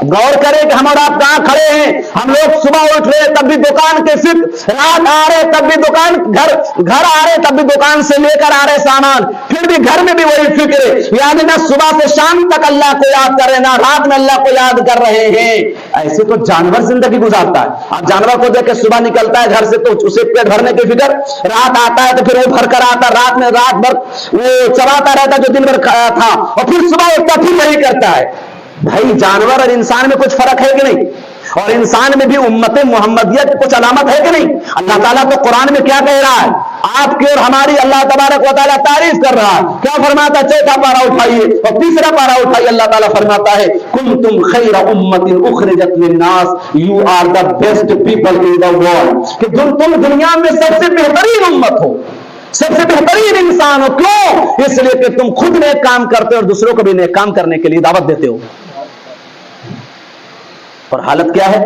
غور کریں کہ ہم اور آپ کہاں کھڑے ہیں، ہم لوگ صبح اٹھ رہے تب بھی دکان کے فکر، رات آ رہے تب بھی دکان، گھر آ رہے تب بھی دکان سے لے کر آ رہے سامان، پھر بھی گھر میں بھی وہی فکر ہے، یعنی نہ صبح سے شام تک اللہ کو یاد کر رہے، نہ رات میں اللہ کو یاد کر رہے ہیں۔ ایسے تو جانور زندگی گزارتا ہے۔ آپ جانور کو دیکھ کے صبح نکلتا ہے گھر سے تو اسے پیٹ بھرنے کی فکر، رات آتا ہے تو پھر وہ بھر کر آتا ہے، رات میں رات بھر وہ چراتا رہتا جو دن بھر تھا، اور پھر صبح اٹھتا پھر وہی کرتا ہے۔ بھائی جانور اور انسان میں کچھ فرق ہے کہ نہیں؟ اور انسان میں بھی امت محمدیہ کی کچھ علامت ہے کہ نہیں؟ اللہ تعالیٰ تو قرآن میں کیا کہہ رہا ہے؟ آپ کی اور ہماری اللہ تبارک و تعالیٰ تعریف کر رہا ہے، کیا فرماتا ہے؟ چوتھا پارہ اٹھائیے اور تیسرا پارہ اٹھائیے، اللہ تعالیٰ فرماتا ہے کنتم خیر امت اخرجت للناس، you are the best people in the world, کہ تم دنیا میں سب سے بہترین امت ہو، سب سے بہترین انسان ہو۔ کیوں؟ اس لیے کہ تم خود نیک کام کرتے ہو اور دوسروں کو بھی نیک کام کرنے کے لیے دعوت دیتے ہو۔ اور حالت کیا ہے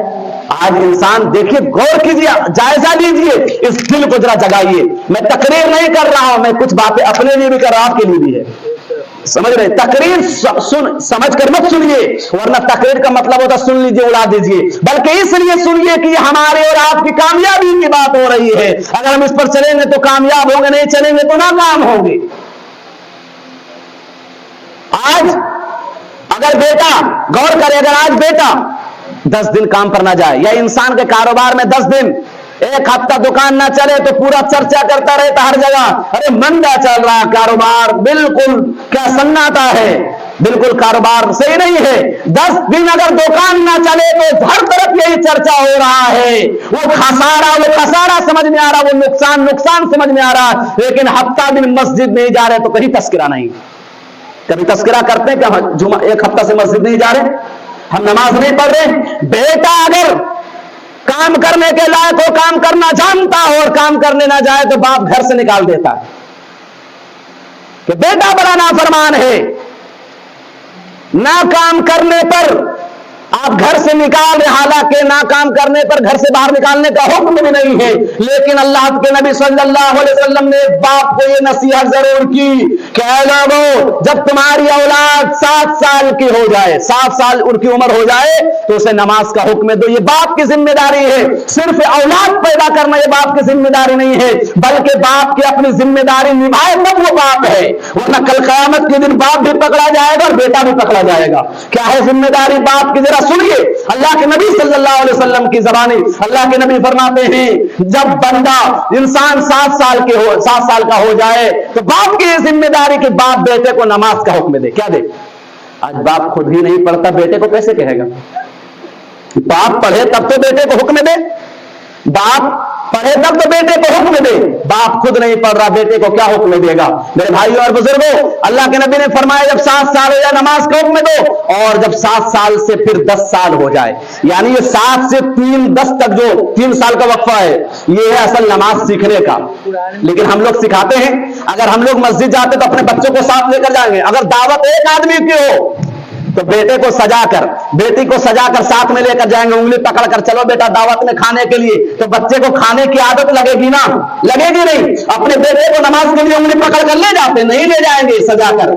آج؟ انسان دیکھیے، غور کیجیے، جائزہ لیجیے، اس دل کو ذرا جگائیے۔ میں تقریر نہیں کر رہا ہوں، میں کچھ باتیں اپنے لیے بھی کر رہا ہوں، آپ کے لیے بھی ہے، سمجھ رہے؟ تقریر سمجھ کر مت سنیے، ورنہ تقریر کا مطلب ہوتا سن لیجیے اڑا دیجیے، بلکہ اس لیے سنیے کہ یہ ہمارے اور آپ کی کامیابی کی بات ہو رہی ہے۔ اگر ہم اس پر چلیں گے تو کامیاب ہوں گے، نہیں چلیں گے تو ناکام ہوں گے۔ آج اگر بیٹا، غور کرے، اگر آج بیٹا 10 دن کام پر نہ جائے، یا انسان کے کاروبار میں 10 دن، ایک ہفتہ دکان نہ چلے تو پورا چرچا کرتا رہتا ہر جگہ، ارے مندا چل رہا کاروبار، بالکل کیا سناٹا ہے، بالکل کاروبار صحیح نہیں ہے۔ 10 دن اگر دکان نہ چلے تو ہر طرف یہی چرچا ہو رہا ہے، وہ خسارہ سمجھ میں آ رہا، وہ نقصان سمجھ میں آ رہا، لیکن ہفتہ دن مسجد نہیں جا رہے تو کہیں تذکرہ نہیں۔ کبھی تذکرہ کرتے ہیں کہ ہم ایک ہفتہ سے مسجد نہیں جا رہے، ہم نماز نہیں پڑھ رہے؟ بیٹا اگر کام کرنے کے لائق ہو، کام کرنا جانتا ہو اور کام کرنے نہ جائے تو باپ گھر سے نکال دیتا ہے کہ بیٹا بڑا نافرمان ہے، نہ کام کرنے پر آپ گھر سے نکال رہے، حالانکہ نہ کام کرنے پر گھر سے باہر نکالنے کا حکم بھی نہیں ہے، لیکن اللہ کے نبی صلی اللہ علیہ وسلم نے باپ کو یہ نصیحت ضرور کی کہ اے لوگو، جب تمہاری اولاد 7 سال کی ہو جائے، 7 سال ان کی عمر ہو جائے تو اسے نماز کا حکم دو۔ یہ باپ کی ذمہ داری ہے، صرف اولاد پیدا کرنا یہ باپ کی ذمہ داری نہیں ہے، بلکہ باپ کی اپنی ذمہ داری نبھائے تب وہ باپ ہے، ورنہ کل قیامت کے دن باپ بھی پکڑا جائے گا اور بیٹا بھی پکڑا جائے گا۔ کیا ہے ذمہ داری باپ کی؟ ذرا سنیے اللہ کے نبی صلی اللہ علیہ وسلم کی زبانی۔ اللہ کے نبی فرماتے ہیں جب بندہ انسان 7 سال کا ہو جائے تو باپ کی ذمہ داری کہ باپ بیٹے کو نماز کا حکم دے۔ کیا دے؟ آج باپ خود ہی نہیں پڑھتا، بیٹے کو کیسے کہے گا؟ باپ پڑھے تب تو بیٹے کو حکم دے، باپ پڑھے تب تو بیٹے کو حکم دے، باپ خود نہیں پڑھ رہا، بیٹے کو کیا حکم دے گا؟ میرے بھائیوں اور بزرگوں، اللہ کے نبی نے فرمایا جب 7 سال ہو جائے نماز کا حکم دو، اور جب 7 سال سے پھر 10 سال ہو جائے، یعنی یہ 7 سے 10 تک جو 3 سال کا وقفہ ہے، یہ ہے اصل نماز سیکھنے کا۔ لیکن ہم لوگ سکھاتے ہیں، اگر ہم لوگ مسجد جاتے تو اپنے بچوں کو ساتھ لے کر جائیں گے، اگر دعوت ایک آدمی کی ہو تو بیٹے کو سجا کر، بیٹی کو سجا کر ساتھ میں لے کر جائیں گے، انگلی پکڑ کر چلو بیٹا دعوت میں کھانے کے لیے، تو بچے کو کھانے کی عادت لگے گی نا؟ لگے گی نہیں؟ اپنے بیٹے کو نماز کے لیے انگلی پکڑ کر لے جاتے نہیں؟ لے جائیں گے سجا کر۔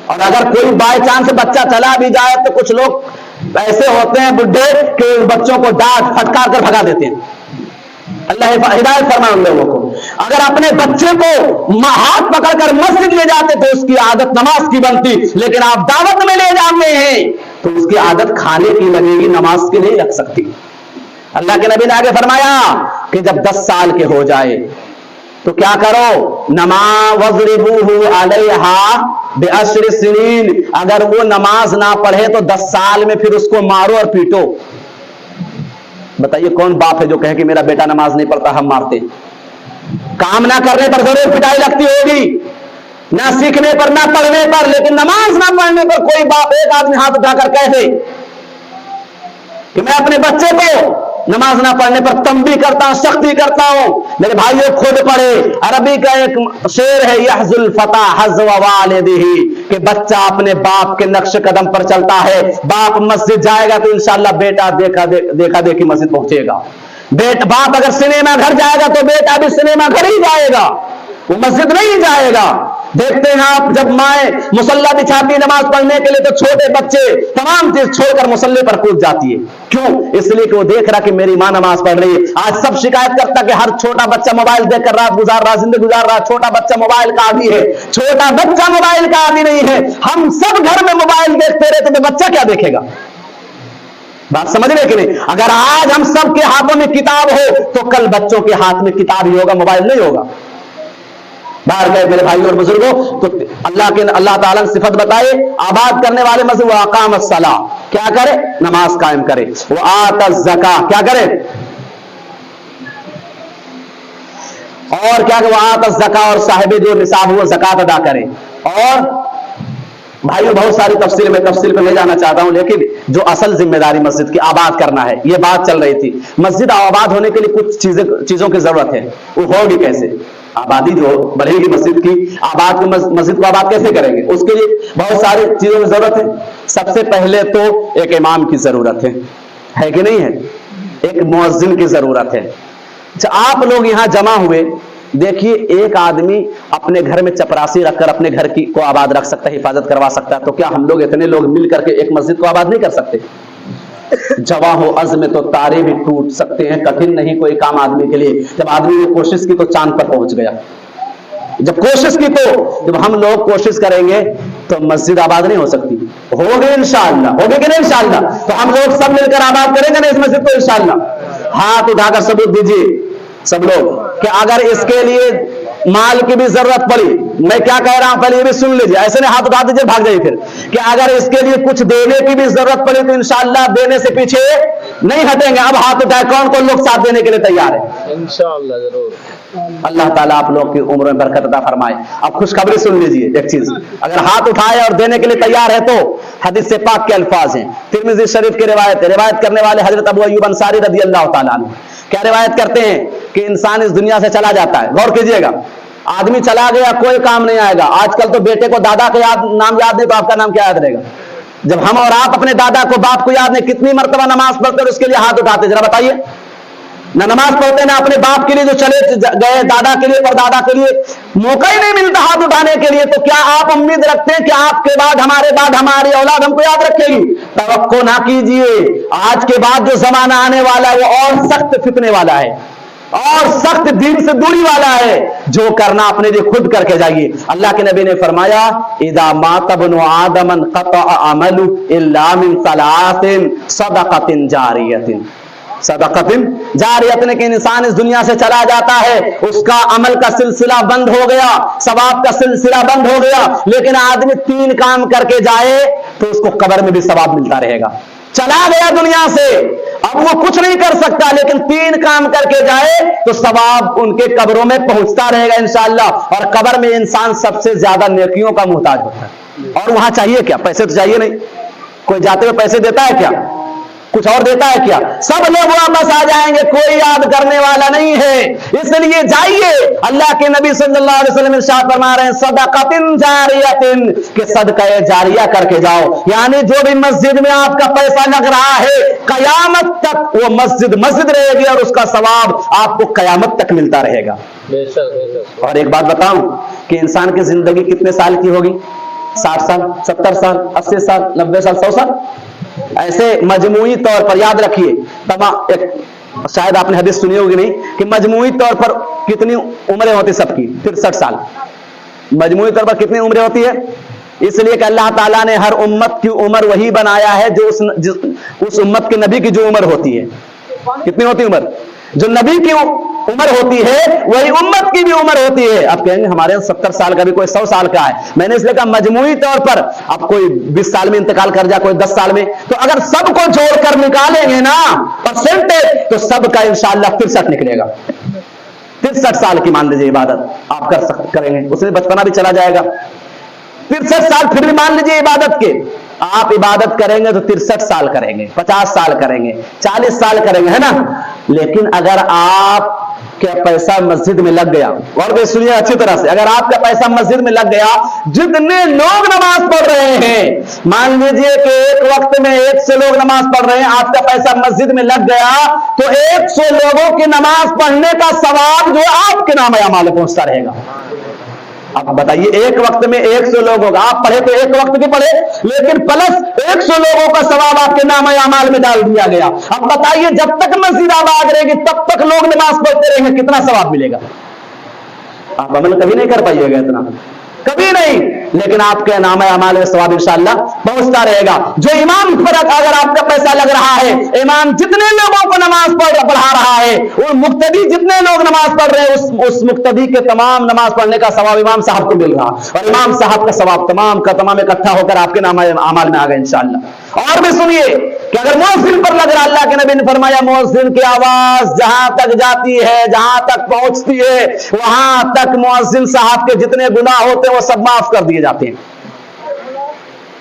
اور اگر کوئی بائی چانس بچہ چلا بھی جائے تو کچھ لوگ ایسے ہوتے ہیں بڈھے کہ بچوں کو ڈانٹ پھٹکار کر بھگا دیتے ہیں۔ اللہ ہدایت فرمائے ان لوگوں کو۔ اگر اپنے بچے کو ہاتھ پکڑ کر مسجد لے جاتے تو اس کی عادت نماز کی بنتی، لیکن آپ دعوت میں لے جاتے ہیں تو اس کی عادت کھانے کی لگے گی، نماز کی نہیں لگ سکتی۔ اللہ کے نبی نے آگے فرمایا کہ جب 10 سال کے ہو جائے تو کیا کرو؟ وَضْرِبُوهُ عَلَيْهَا بِعَشْرِ سِنِينَ، اگر وہ نماز نہ پڑھے تو 10 سال میں پھر اس کو مارو اور پیٹو۔ بتائیے کون باپ ہے جو کہے کہ میرا بیٹا نماز نہیں پڑھتا ہم مارتے؟ کام نہ کرنے پر ضرور پٹائی لگتی ہوگی، نہ سیکھنے پر، نہ پڑھنے پر، لیکن نماز نہ پڑھنے پر کوئی باپ ایک آدمی ہاتھ اٹھا کر کہہ دے کہ میں اپنے بچے کو نماز نہ پڑھنے پر تنبیہ کرتا ہوں، سختی کرتا ہوں۔ میرے بھائیوں خود پڑھے، عربی کا ایک شعر ہے یحظ الفتى حظو والدہ، کہ بچہ اپنے باپ کے نقش قدم پر چلتا ہے۔ باپ مسجد جائے گا تو انشاءاللہ بیٹا دیکھا دیکھی مسجد پہنچے گا، बाप अगर सिनेमा घर जाएगा तो बेटा भी सिनेमा घर ही जाएगा, वो मस्जिद नहीं जाएगा। देखते हैं आप, जब माए मुसल्ला बिछाती नमाज पढ़ने के लिए तो छोटे बच्चे तमाम चीज छोड़कर मुसल्ले पर कूद जाती है। क्यों? इसलिए कि वो देख रहा कि मेरी मां नमाज पढ़ रही है। आज सब शिकायत करता कि हर छोटा बच्चा मोबाइल देखकर रात गुजार रहा, जिंदगी गुजार रहा, छोटा बच्चा मोबाइल का आदी है। छोटा बच्चा मोबाइल का आदी नहीं है। हम सब घर में मोबाइल देखते रहते तो बच्चा क्या देखेगा? बात समझ रहे कि नहीं? अगर आज हम सब के हाथों में किताब हो तो कल बच्चों के हाथ में किताब ही होगा, मोबाइल नहीं होगा। बाहर गए मेरे भाई और बुजुर्गों, तो अल्लाह ताला ने सिफत बताए आबाद करने वाले मस्जिद, वो अकाम अस्सलाह, क्या करे? नमाज कायम करे। वो आता ज़का, क्या करे? और क्या? वो आता ज़का, और साहिब जो निसाब वो ज़कात अदा करे। और भाइयों बहुत सारी तफसील पे नहीं जाना चाहता हूं, लेकिन जो असल जिम्मेदारी मस्जिद की आबाद करना है, ये बात चल रही थी। मस्जिद आबाद होने के लिए कुछ चीजों की जरूरत है। वो होगी कैसे? आबादी जो बढ़ेगी मस्जिद की, मस्जिद को आबाद कैसे करेंगे? उसके लिए बहुत सारी चीजों की जरूरत है। सबसे पहले तो एक इमाम की जरूरत है कि नहीं है? एक मुअज्जिन की जरूरत है। आप लोग यहां जमा हुए, देखिए एक आदमी अपने घर में चपरासी रखकर अपने घर की को आबाद रख सकता है, हिफाजत करवा सकता है, तो क्या हम लोग इतने लोग मिल करके एक मस्जिद को आबाद नहीं कर सकते? जवा हो अज़्म तो तारे भी टूट सकते हैं, कठिन नहीं कोई काम आदमी के लिए। जब आदमी ने कोशिश की तो चांद पर पहुंच गया। जब कोशिश की तो जब हम लोग कोशिश करेंगे तो मस्जिद आबाद नहीं हो सकती? होगी इंशाअल्लाह, होगी कि नहीं इंशाअल्लाह? तो हम लोग सब मिलकर आबाद करेंगे ना इस मस्जिद को इंशाअल्लाह। हाथ उठाकर सबूत दीजिए सब लोग कि अगर इसके लिए माल की भी जरूरत पड़ी, मैं क्या कह रहा हूं पहले ये भी सुन लीजिए, ऐसे नहीं हाथ उठा दीजिए भाग जाइए फिर, कि अगर इसके लिए कुछ देने की भी जरूरत पड़ी तो इंशाअल्लाह देने से पीछे नहीं हटेंगे। अब हाथ उठाए कौन कौन लोग साथ देने के लिए तैयार है? इंशाअल्लाह जरूर। अल्लाह ताला आप लोग की उम्र में बरकत अता फरमाए। अब खुशखबरी सुन लीजिए एक चीज, अगर हाथ उठाए और देने के लिए तैयार है तो हदीस से पाक के अल्फाज हैं, तिरमिज़ी शरीफ की रिवायत करने वाले हजरत अबू अय्यूब अंसारी रज़ियल्लाहु ताला अन्हु क्या रिवायत करते हैं कि इंसान इस दुनिया से चला जाता है। गौर कीजिएगा, आदमी चला गया कोई काम नहीं आएगा। आजकल तो बेटे को दादा का नाम याद नहीं तो आपका नाम क्या याद रहेगा? जब हम और आप अपने दादा को बाप को याद नहीं, कितनी मर्तबा नमाज पढ़ते उसके लिए हाथ उठाते, जरा बताइए। ना नमाज पढ़ते ना अपने बाप के लिए जो चले गए, दादा के लिए और दादा के लिए मौका ही नहीं मिलता हाथ उठाने के लिए। तो क्या आप उम्मीद रखते हैं कि आपके बाद हमारे बाद हमारी औलाद हमको याद रखेगी? तवक्को ना कीजिए। आज के बाद जो जमाना आने वाला है वो और सख्त फितने वाला है और सख्त दीन से दूरी वाला है। जो करना अपने लिए खुद करके जाइए। अल्लाह के नबी ने फरमाया इदा माता बनु आदम अनक़ता अमलु इल्ला मिन सलासिन सदक़तिन जारियतिन। सदक़तिन जारियतिन के इंसान इस दुनिया से चला जाता है, उसका अमल का सिलसिला बंद हो गया, सवाब का सिलसिला बंद हो गया। लेकिन आदमी 3 काम करके जाए तो उसको कब्र में भी सवाब मिलता रहेगा। चला गया दुनिया से, अब वो कुछ नहीं कर सकता, लेकिन 3 काम करके जाए तो सवाब उनके कब्रों में पहुंचता रहेगा इंशाअल्लाह। और कब्र में इंसान सबसे ज्यादा नेकियों का मुहताज होता है। और वहां चाहिए क्या? पैसे तो चाहिए नहीं। कोई जाते हुए पैसे देता है क्या? कुछ और देता है क्या? सब लोग वापस आ जाएंगे, कोई याद करने वाला नहीं है। इसलिए जाइए, अल्लाह के नबी सल्लल्लाहु अलैहि वसल्लम इरशाद फरमा रहे हैं सदक़तिन जारियतिन, कि सदका जारिया करके जाओ। यानी जो भी मस्जिद में आपका पैसा लग रहा है, कयामत तक वो मस्जिद रहेगी और उसका सवाब आपको कयामत तक मिलता रहेगा। और एक बात बताऊं कि इंसान की जिंदगी कितने साल की होगी? 60 साल, 70 साल, 80 साल, 90 साल, 100 साल, ऐसे मजमूई तौर पर याद रखिए। शायद आपने हदीस सुनी होगी नहीं कि मजमूई तौर पर कितनी उम्रें होती सबकी? 63 साल। मजमूई तौर पर कितनी उम्रें होती है? इसलिए कि अल्लाह ताला ने हर उम्मत की उम्र वही बनाया है जो उस उम्मत के नबी की जो उम्र होती है। कितनी होती उम्र? जो नबी की उम्र होती है वही उम्मत की भी उम्र होती है। आप कहेंगे हमारे 70 साल का भी, कोई 100 साल का है। मैंने इसलिए कहा मजमूई तौर पर, अब कोई 20 साल में इंतकाल कर जाए, कोई 10 साल में, तो अगर सबको जोड़कर निकालेंगे ना परसेंटेज, तो सबका इंशाअल्लाह 63 निकलेगा। 63 साल की मान लीजिए इबादत आप करेंगे, उसमें बचपना भी चला जाएगा। 63 साल फिर भी मान लीजिए इबादत के, आप इबादत करेंगे तो 63 साल करेंगे, 50 साल करेंगे, 40 साल करेंगे, है ना। लेकिन अगर आप क्या पैसा मस्जिद में लग गया, और सुनिए अच्छी तरह से, अगर आपका पैसा मस्जिद में लग गया, जितने लोग नमाज पढ़ रहे हैं मान लीजिए कि एक वक्त में 100 लोग नमाज पढ़ रहे हैं, आपका पैसा मस्जिद में लग गया तो 100 लोगों की नमाज पढ़ने का सवाब जो आपके नाम अमाल पहुंचता रहेगा। अब बताइए, एक वक्त में 100 लोग होगा, आप पढ़े तो एक वक्त के पढ़े, लेकिन प्लस 100 लोगों का सवाब आपके नाम अमाल में डाल दिया गया। अब बताइए, जब तक मस्जिद आबाद रहेगी तब तक लोग नमाज पढ़ते रहेंगे, कितना सवाब मिलेगा? आप अमल कभी नहीं कर पाइएगा इतना, कभी नहीं, लेकिन आपके नाम अमाल में सवाब इंशाअल्लाह पहुंचता रहेगा। जो इमाम पर अगर आपका पैसा लग रहा है, इमाम जितने लोगों को नमाज पढ़ा रहा है, वो मुक्तदी जितने लोग नमाज पढ़ रहे हैं, उस मुक्तदी के तमाम नमाज पढ़ने का सवाब इमाम साहब को मिल रहा, और इमाम साहब का सवाब तमाम का तमाम इकट्ठा होकर आपके नाम अमाल में आ गए इंशाअल्लाह। और भी सुनिए कि अगर मुअज्जिन पर लग रहा, अल्लाह के नबी ने फरमाया मुअज्जिन की आवाज जहां तक जाती है, जहां तक पहुंचती है, वहां तक मुअज्जिन साहब के जितने गुनाह होते हैं वो सब माफ कर दिए जाते हैं।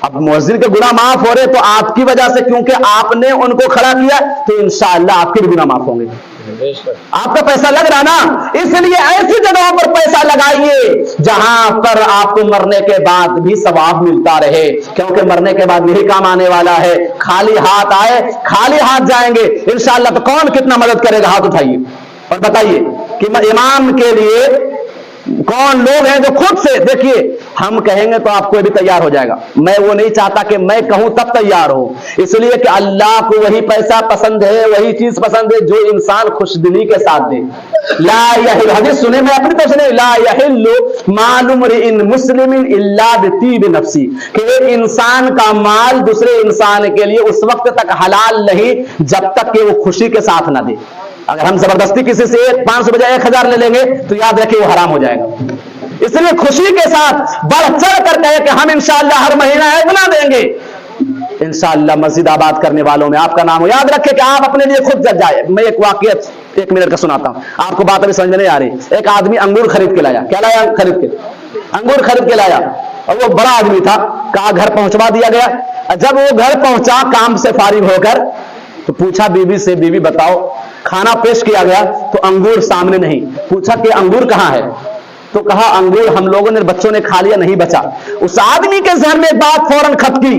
अब मुअज्जिन के गुनाह माफ हो रहे तो आपकी वजह से, क्योंकि आपने उनको खड़ा किया, तो इंशाअल्लाह आपके भी गुनाह माफ होंगे। आपका पैसा लग रहा ना, इसलिए ऐसी जगहों पर पैसा लगाइए जहां पर आपको मरने के बाद भी सवाब मिलता रहे, क्योंकि मरने के बाद यही काम आने वाला है। खाली हाथ आए, खाली हाथ जाएंगे इंशाअल्लाह, तो कौन कितना मदद करेगा? हाथ उठाइए और बताइए कि इमाम के लिए कौन लोग हैं जो खुद से, देखिए हम कहेंगे तो आपको भी तैयार हो जाएगा, मैं वो नहीं चाहता कि मैं कहूं तब तैयार हो, इसलिए कि अल्लाह को वही पैसा पसंद है, वही चीज पसंद है जो इंसान खुशदिली के साथ दे। ला यहिल, हदीस सुने, मैं अपनी तरफ से नहीं, ला यहिल्लु मालु मरिइन मुस्लिमिन इल्ला बितीब नफ्सी, कि एक इंसान का माल दूसरे इंसान के लिए उस वक्त तक हलाल नहीं जब तक कि वो खुशी के साथ ना दे। अगर हम जबरदस्ती किसी से 500 बजाय 1000 ले लेंगे तो याद रखिए वो हराम हो जाएगा। इसलिए खुशी के साथ बढ़ चढ़ कर कहे कि हम इंशाअल्लाह हर महीना इतना देंगे, इंशाअल्लाह मस्जिद आबाद करने वालों में आपका नाम हो। याद रखें कि आप अपने लिए खुद जज जाए। मैं एक वाकया 1 मिनट का सुनाता हूं, आपको बात अभी समझ में नहीं आ रही। एक आदमी अंगूर खरीद के लाया, क्या लाया? खरीद के अंगूर खरीद के लाया, और वो बड़ा आदमी था, कहा घर पहुंचवा दिया गया। जब वो घर पहुंचा काम से फारिग होकर, तो पूछा बीवी से, बीवी बताओ, खाना पेश किया गया तो अंगूर सामने नहीं। पूछा कि अंगूर कहां है? तो कहा अंगूर हम लोगों ने, बच्चों ने खा लिया, नहीं बचा। उस आदमी के जहन में एक बात फौरन खत की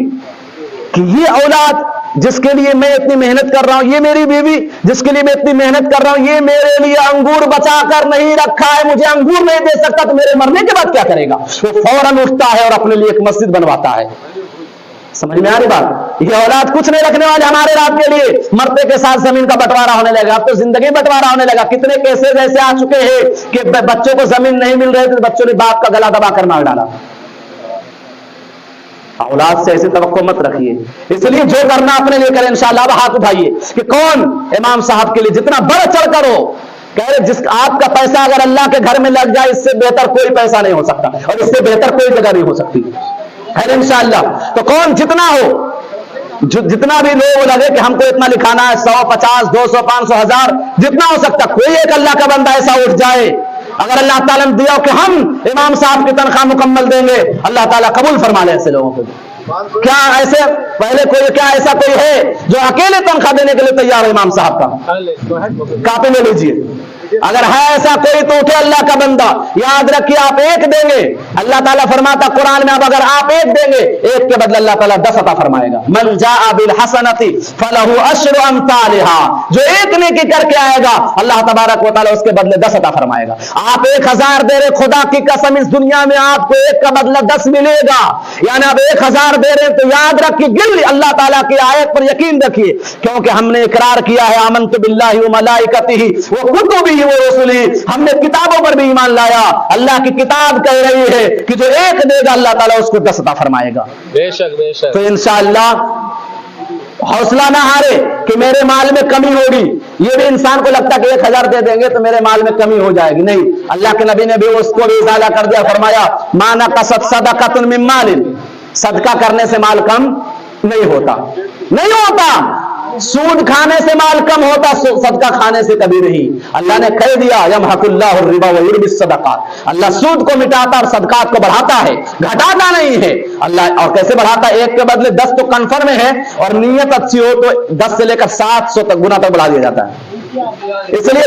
कि ये औलाद जिसके लिए मैं इतनी मेहनत कर रहा हूं, ये मेरी बीवी जिसके लिए मैं इतनी मेहनत कर रहा हूं, ये मेरे लिए अंगूर बचा कर नहीं रखा है, मुझे अंगूर नहीं दे सकता, तो मेरे मरने के बाद क्या करेगा? वो फौरन उठता है और अपने लिए एक मस्जिद बनवाता है। समझ में आ रही बात? ये औलाद कुछ नहीं रखने वाले हमारे रात के लिए, मरते के साथ जमीन का बंटवारा होने लगा। अब तो जिंदगी बंटवारा होने लगा। कितने केसेस ऐसे आ चुके हैं कि बच्चों को जमीन नहीं मिल रहे थे, बच्चों ने बाप का गला दबा कर मार डाला। औलाद से ऐसी तवक्को मत रखिए। इसलिए जो करना अपने लिए करें इंशाअल्लाह। हाथ उठाइए कि कौन इमाम साहब के लिए जितना बढ़ चढ़ करो। कह रहे जिस आपका पैसा अगर अल्लाह के घर में लग जाए, इससे बेहतर कोई पैसा नहीं हो सकता, और इससे बेहतर कोई जगह नहीं हो सकती है इंशाअल्लाह। तो कौन जितना हो, जितना भी लोग लगे कि हमको इतना लिखाना है, 100, 50, 200, 500, 1000, जितना हो सकता, कोई एक अल्लाह का बंदा ऐसा उठ जाए, अगर अल्लाह ताला ने दिया कि हम इमाम साहब की तनख्वाह मुकम्मल देंगे, अल्लाह ताला कबूल फरमा ले ऐसे लोगों को। क्या ऐसे पहले कोई, क्या ऐसा कोई है जो अकेले तनख्वाह देने के लिए तैयार है इमाम साहब का? कापी ले लीजिए, अगर है ऐसा कोई तो उठे अल्लाह का बंदा। याद रखिए आप एक देंगे, अल्लाह ताला फरमाता कुरान में, अब अगर आप एक देंगे, एक के बदले अल्लाह ताला 10 अता फरमाएगा। मन जाअ बिल हसनति फलहु अश्रु अम्सालिहा, जो एक नेकी करके आएगा अल्लाह तबारक व तआला उसके बदले 10 अता फरमाएगा। आप 1000 दे रहे, खुदा की कसम इस दुनिया में आपको 1 का बदला 10 मिलेगा। यानी आप 1000 दे रहे हैं तो याद रखिए, गिल अल्लाह ताला की आयत पर यकीन रखिए, क्योंकि हमने इकरार किया है आमनतु बिल्लाहि व मलाइकतिही व कुतुबिही व रसूलिही, हमने किताबों पर भी ईमान लाया। अल्लाह की किताब कह रही है कि जो एक देगा अल्लाह ताला उसको 10 अता फरमाएगा। बेशक बेशक। तो इंशाअल्लाह हौसला ना हारे कि मेरे माल में कमी होगी। ये भी इंसान को लगता कि 1000 दे देंगे तो मेरे माल में कमी हो जाएगी। नहीं, अल्लाह के नबी ने भी उसको भी इजाला कर दिया, फरमाया मा नक़सत सदक़तुन मिन मालिन, सदका करने से माल कम नहीं होता, नहीं होता। सूद खाने से माल कम होता, सदका खाने से कभी नहीं। अल्लाह ने कह दिया यमहकुल्लाहु रिबा व युर्बिस सदक़ात, अल्लाह सूद को मिटाता और सदकात को बढ़ाता है, घटाता नहीं है अल्लाह। और कैसे बढ़ाता है? 1 के बदले 10 तो कन्फर्म है, और नीयत अच्छी हो तो 10 से लेकर 700 तक गुना तक बढ़ा दिया जाता है। इसलिए